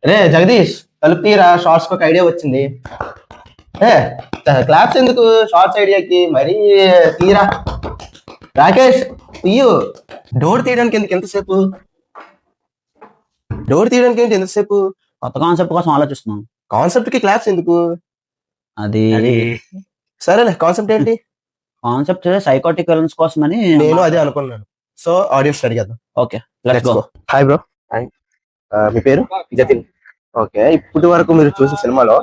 రే జగదీష్, తలుపు తీరా, షార్ట్స్ ఒక ఐడియా వచ్చింది. ఏ క్లాప్స్ ఎందుకు షార్ట్స్ ఐడియాకి? మరీ తీరా. రాకేష్ తీయు. డోర్ తీయడానికి ఎందుకు ఎంతసేపు? డోర్ తీయడానికి ఏంటి ఎంతసేపు? కొత్త కాన్సెప్ట్ కోసం ఆలోచిస్తున్నాం. కాన్సెప్ట్ కి క్లాప్స్ ఎందుకు? అది సరేలే, కాన్సెప్ట్ ఏంటి? కాన్సెప్ట్ సైకోటిక్ విలన్స్ కోసం అని. నేను అదే అనుకున్నాను. సో ఆడియన్స్ అడిగేద్దాం. Okay, let's go. Hi bro. Hi. మీ పేరు? జతిన్. ఓకే, ఇప్పటి వరకు మీరు చూసిన సినిమాలో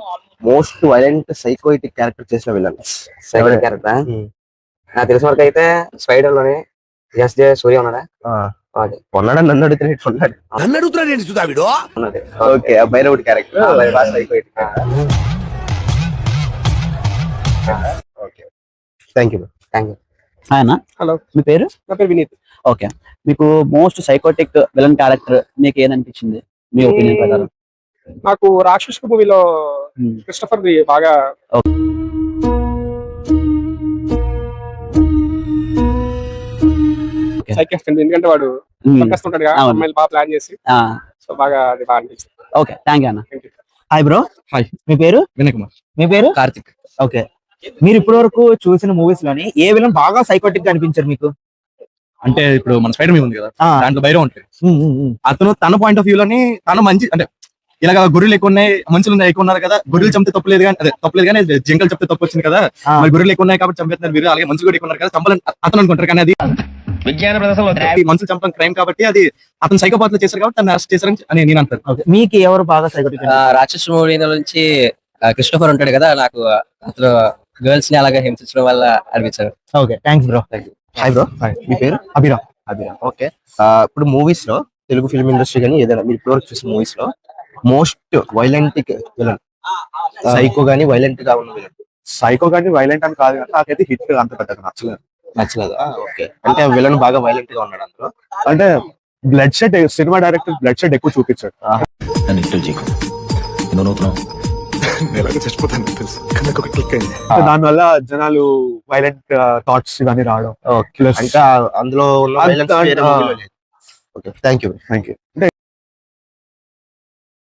మోస్ట్ వైలెంట్ సైకోయిటిక్ క్యారెక్టర్ చేసిన విలన్ సెకండ్ క్యారెక్టర్ నాకు తెలిసిన వరకు అయితే స్పైడర్ లోనే ఎస్జే సూర్య ఉన్నాడా? ఉన్నాడా? నన్ను అడుగుతున్నాడు. ఉన్నది. ఓకే, బైరవుడ్ character. Okay, thank you. Thank you. ఆయన హలో, మీ పేరు? నా పేరు వినీత్. ఓకే, మీకు మోస్ట్ సైకోటిక్ విలన్ క్యారెక్టర్ మీకు ఏదనిపించింది మీ ఒపీనియన్ ప్రకారం? నాకు రాక్షస్ మూవీలో క్రిస్టఫర్ బాగా సైకిస్ట్ అండి, ఎందుకంటే వాడు పక్కేస్తుంటాడు కదా, అవును. అమ్మాయిలు బాగా ప్లాన్ చేసి, సో బాగా అది బాగా అనిపిస్తుంది. ఓకే, థ్యాంక్ యూ అన్న. Thank you. Hi bro. Hi. మీ పేరు? వినయ్ కుమార్. మీ పేరు? కార్తిక్. ఓకే, మీరు ఇప్పటి వరకు చూసిన మూవీస్ లోని ఏ విలన్ బాగా సైకోటిక్ గా అనిపించారు మీకు? అంటే ఇప్పుడు మన స్పైడర్ మీద ఉంది కదా, ఆ. దాంట్లో బైరో ఉంటాయి. అతను తన పాయింట్ ఆఫ్ వ్యూ లోని తను మంచి, అంటే ఇలాగ గొర్రెలు ఎక్కువ ఉన్నాయి, మనుషులు ఎక్కువ ఉన్నారు కదా, గొర్రెలు చంపితే తప్పలేదు కానీ, అదే తప్పలేదు కానీ జింకలు చెప్తే తప్పు వచ్చింది కదా, మరి గొర్రెలు ఎక్కువ ఉన్నాయి కాబట్టి చంపేస్తున్నారు మీరు, అలాగే మనుషులు కూడా ఎక్కువ ఉన్నారు కదా చంపాలని అతను అనుకుంటారు. కానీ అది విజ్ఞాన ప్రదర్శనలో మనుషులు చంపడం క్రైమ్ కాబట్టి అది అతను సైకోపాత్లు చేశారు కాబట్టి తను అరెస్ట్ చేశారని అని నేను అంటాను. ఓకే, మీకు ఎవరు బాగా సైకోటిక్? రాక్షస్ మూవీ నుంచి క్రిస్టోఫర్ ఉంటాడు కదా, నాకు అతను గర్ల్స్ ని అలాగే హింసించడం వల్ల అనిపించారు. Okay, thanks bro. Hi bro. మీ పేరు? అభిరామ్. అభిరామ్. ఓకే, ఇప్పుడు మూవీస్ లో, తెలుగు ఫిల్మ్ ఇండస్ట్రీ కానీ ఏదైనా మీరు ఇప్పటివరకు చూసిన మూవీస్ లో మోస్ట్ వైలెంట్ విలన్, సైకో గానీ వైలెంట్ గా ఉన్న విలన్? సైకో కానీ వైలెంట్ అని కాదు కానీ నాకైతే హిట్ అంత పెద్దగా నచ్చలేదు. నచ్చలేదా? ఓకే, అంటే విలన్ బాగా వైలెంట్ గా ఉన్నాడు అందులో. అంటే blood shed, cinema director blood shed ఎక్కువ చూపించాడు. దానివల్ల జనాలు వైలెంట్ థాట్స్ ఇవన్నీ రావడం. అంటే అందులో ఉన్న violence వేరే movie లో లేదు. Okay, thank you. Thank you.